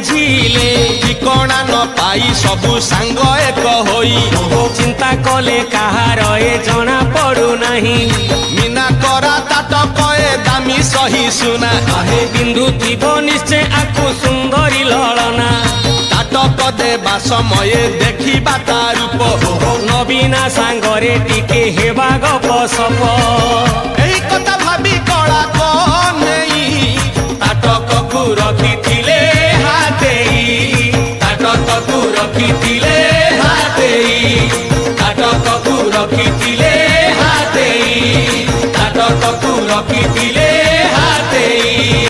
बुझिले ठिकणा न पाई सबु सांग एक होई चिंता कले कहार ए जना पड़ू नहीं मीना करा ताटक ए दामी सही सुना आहे बिंदु थी निश्चय आकु सुंदरी ललना ताटक देवा समय देखिबा ता रूप नवीना सांगरे टिके हेबा गप सप एही कथा भाबी कला कनेई ताटक को रखिथिले हातेई ताटक को रखिथिले हातेई ताटक को रखिथिले हातेई ताटक को रखिथिले